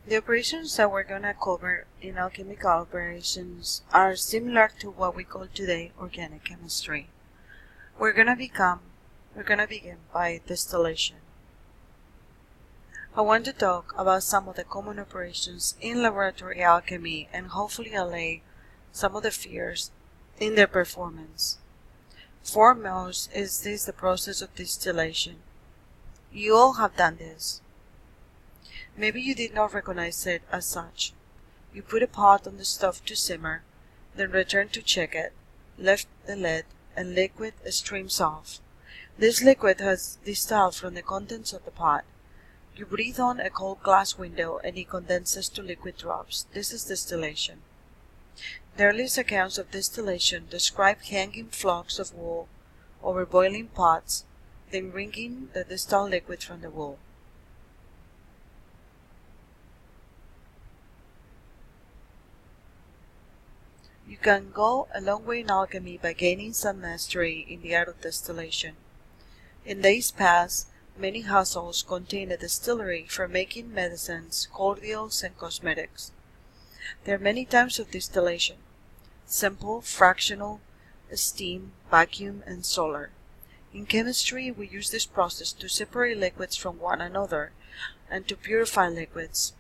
The operations that we're going to cover in alchemical operations are similar to what we call today organic chemistry. We're going to begin by distillation. I want to talk about some of the common operations in laboratory alchemy and hopefully allay some of the fears in their performance. Foremost is the process of distillation. You all have done this. Maybe you did not recognize it as such. You put a pot on the stove to simmer, then return to check it, lift the lid, and liquid streams off. This liquid has distilled from the contents of the pot. You breathe on a cold glass window and it condenses to liquid drops. This is distillation. The earliest accounts of distillation describe hanging flocks of wool over boiling pots, then wringing the distilled liquid from the wool. You can go a long way in alchemy by gaining some mastery in the art of distillation. In days past, many households contained a distillery for making medicines, cordials, and cosmetics. There are many types of distillation: simple, fractional, steam, vacuum, and solar. In chemistry, we use this process to separate liquids from one another and to purify liquids.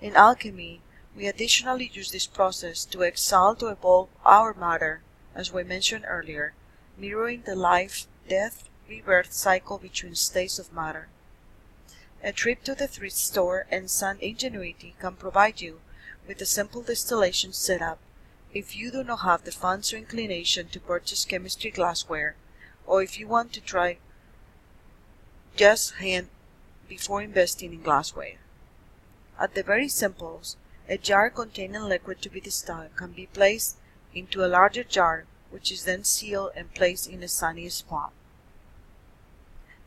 In alchemy, we additionally use this process to exalt or evolve our matter, as we mentioned earlier, mirroring the life, death, rebirth cycle between states of matter. A trip to the thrift store and some ingenuity can provide you with a simple distillation setup if you do not have the funds or inclination to purchase chemistry glassware, or if you want to try just hand before investing in glassware. At the very simplest, a jar containing liquid to be distilled can be placed into a larger jar, which is then sealed and placed in a sunny spot.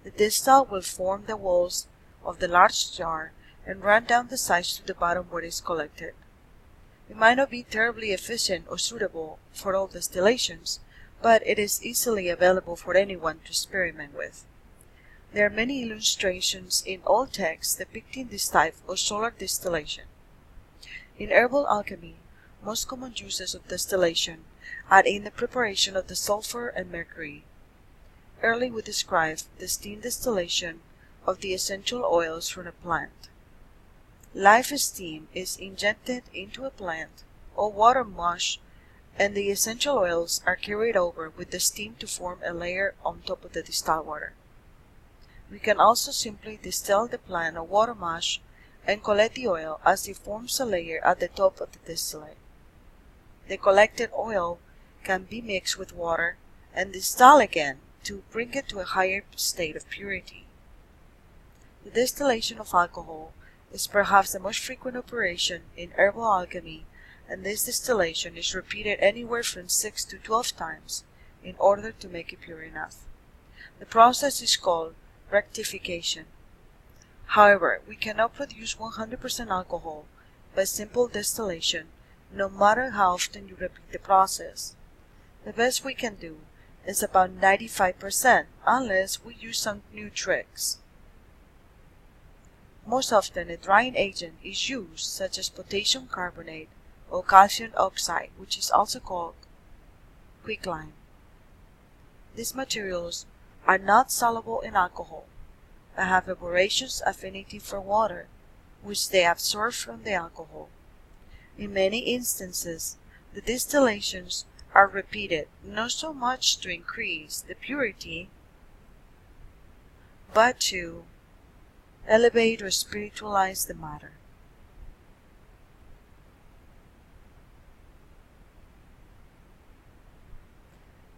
The distill will form the walls of the large jar and run down the sides to the bottom where it is collected. It might not be terribly efficient or suitable for all distillations, but it is easily available for anyone to experiment with. There are many illustrations in old texts depicting this type of solar distillation. In herbal alchemy, most common uses of distillation are in the preparation of the sulfur and mercury. Early we described the steam distillation of the essential oils from a plant. Live steam is injected into a plant or water mush, and the essential oils are carried over with the steam to form a layer on top of the distilled water. We can also simply distill the plant or water mush and collect the oil as it forms a layer at the top of the distillate. The collected oil can be mixed with water and distilled again to bring it to a higher state of purity. The distillation of alcohol is perhaps the most frequent operation in herbal alchemy, and this distillation is repeated anywhere from 6 to 12 times in order to make it pure enough. The process is called rectification. However, we cannot produce 100% alcohol by simple distillation, no matter how often you repeat the process. The best we can do is about 95%, unless we use some new tricks. Most often a drying agent is used, such as potassium carbonate or calcium oxide, which is also called quicklime. These materials are not soluble in alcohol, but have a voracious affinity for water, which they absorb from the alcohol. In many instances, the distillations are repeated not so much to increase the purity, but to elevate or spiritualize the matter.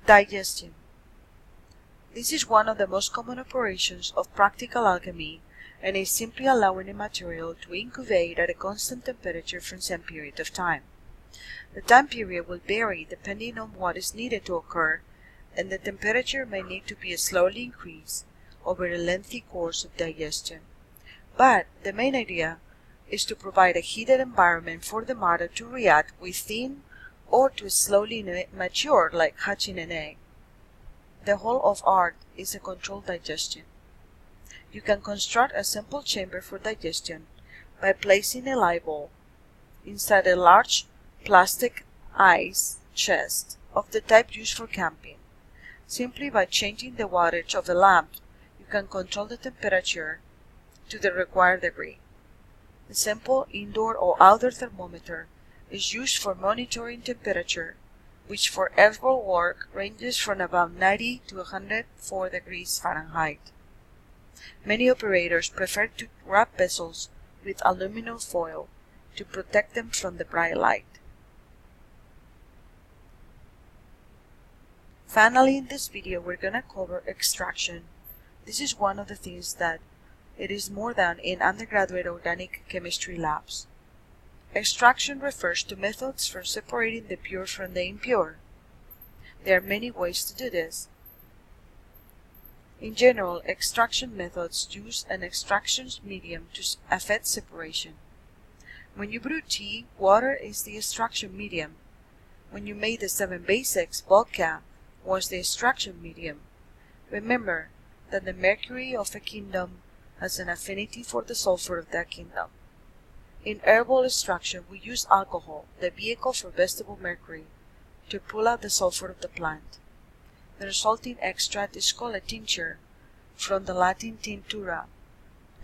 Digestion. This is one of the most common operations of practical alchemy, and is simply allowing a material to incubate at a constant temperature for some period of time. The time period will vary depending on what is needed to occur, and the temperature may need to be slowly increased over a lengthy course of digestion. But the main idea is to provide a heated environment for the matter to react within or to slowly mature like hatching an egg. The whole of art is a controlled digestion. You can construct a simple chamber for digestion by placing a light bulb inside a large plastic ice chest of the type used for camping. Simply by changing the wattage of a lamp, you can control the temperature to the required degree. The simple indoor or outdoor thermometer is used for monitoring temperature, which for herbal work ranges from about 90 to 104 degrees Fahrenheit. Many operators prefer to wrap vessels with aluminum foil to protect them from the bright light. Finally, in this video, we're going to cover extraction. This is one of the things that it is more than in undergraduate organic chemistry labs. Extraction refers to methods for separating the pure from the impure. There are many ways to do this. In general, extraction methods use an extraction medium to affect separation. When you brew tea, water is the extraction medium. When you made the 7 basics, vodka was the extraction medium. Remember that the mercury of a kingdom has an affinity for the sulfur of that kingdom. In herbal extraction, we use alcohol, the vehicle for vegetable mercury, to pull out the sulfur of the plant. The resulting extract is called a tincture, from the Latin tinctura,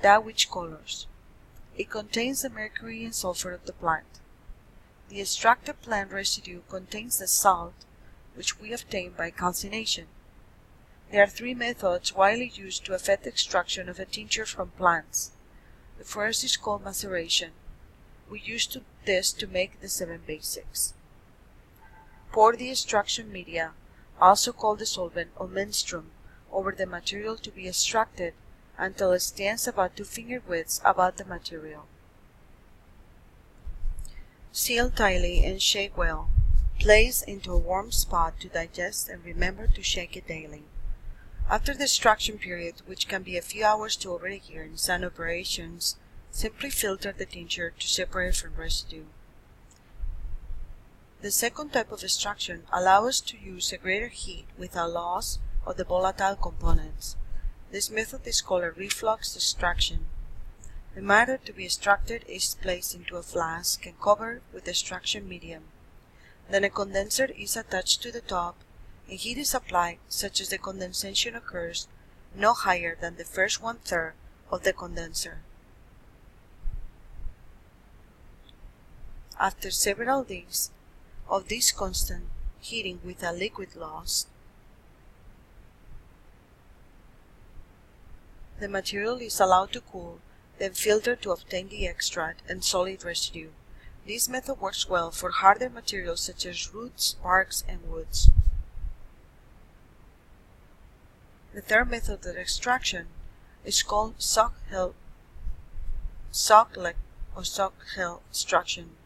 that which colors. It contains the mercury and sulfur of the plant. The extracted plant residue contains the salt, which we obtain by calcination. There are 3 methods widely used to effect extraction of a tincture from plants. The first is called maceration. We use this to make the 7 basics. Pour the extraction media, also called the solvent or menstruum, over the material to be extracted until it stands about 2 finger widths above the material. Seal tightly and shake well. Place into a warm spot to digest and remember to shake it daily. After the extraction period, which can be a few hours to over a year in some operations, simply filter the tincture to separate from residue. The second type of extraction allows us to use a greater heat without loss of the volatile components. This method is called a reflux extraction. The matter to be extracted is placed into a flask and covered with extraction medium. Then a condenser is attached to the top and heat is applied such as the condensation occurs no higher than the first 1/3 of the condenser. After several days of this constant heating without liquid loss, the material is allowed to cool, then filtered to obtain the extract and solid residue. This method works well for harder materials such as roots, barks, and woods. The third method of extraction is called Sochhel extraction,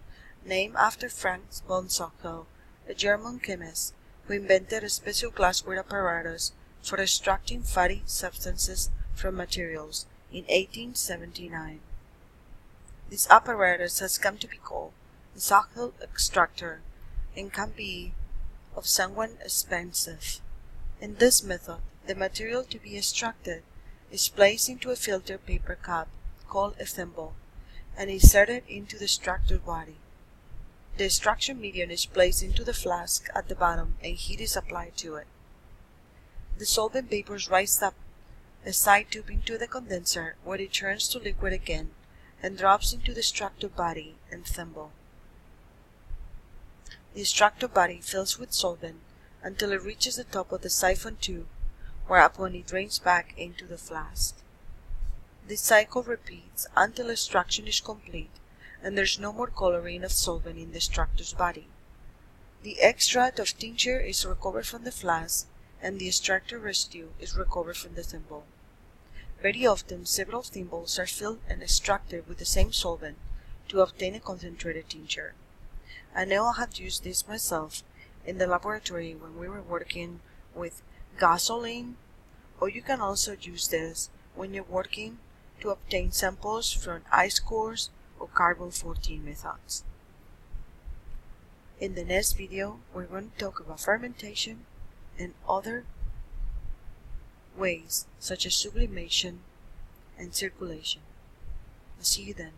named after Frank von Sochhel, a German chemist who invented a special glassware apparatus for extracting fatty substances from materials in 1879. This apparatus has come to be called the Sochhel extractor and can be of somewhat expensive. In this method, the material to be extracted is placed into a filter paper cup called a thimble and inserted into the extractor body. The extraction medium is placed into the flask at the bottom and heat is applied to it. The solvent vapors rise up a side tube into the condenser where it turns to liquid again and drops into the extractor body and thimble. The extractor body fills with solvent until it reaches the top of the siphon tube, whereupon it drains back into the flask. This cycle repeats until extraction is complete and there is no more coloring of solvent in the extractor's body. The extract of tincture is recovered from the flask and the extractor residue is recovered from the thimble. Very often, several thimbles are filled and extracted with the same solvent to obtain a concentrated tincture. I know I have used this myself in the laboratory when we were working with gasoline, or you can also use this when you're working to obtain samples from ice cores or carbon-14 methods. In the next video, we're going to talk about fermentation and other ways such as sublimation and circulation. I'll see you then.